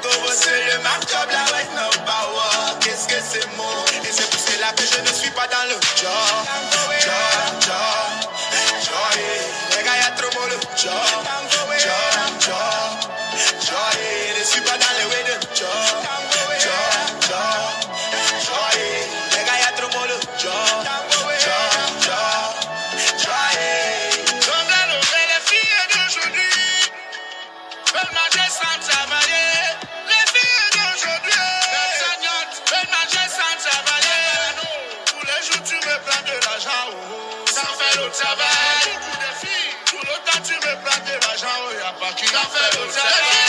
Le marque là ouais non pas wow. Qu'est-ce que c'est mon et c'est pour cela que je ne suis pas dans le job. Les gars y'a trop beau le job. Je suis pas dans le way de job. Les gars y'a trop beau le job. Comme la nouvelle les filles d'aujourd'hui veulent manger sans travailler. Les filles d'aujourd'hui veulent manger sans travailler. Tous les jours tu me prends de l'argent sans faire le travail. Beaucoup de filles, tout le temps tu me prends de l'argent, y'a pas qui va faire le travail.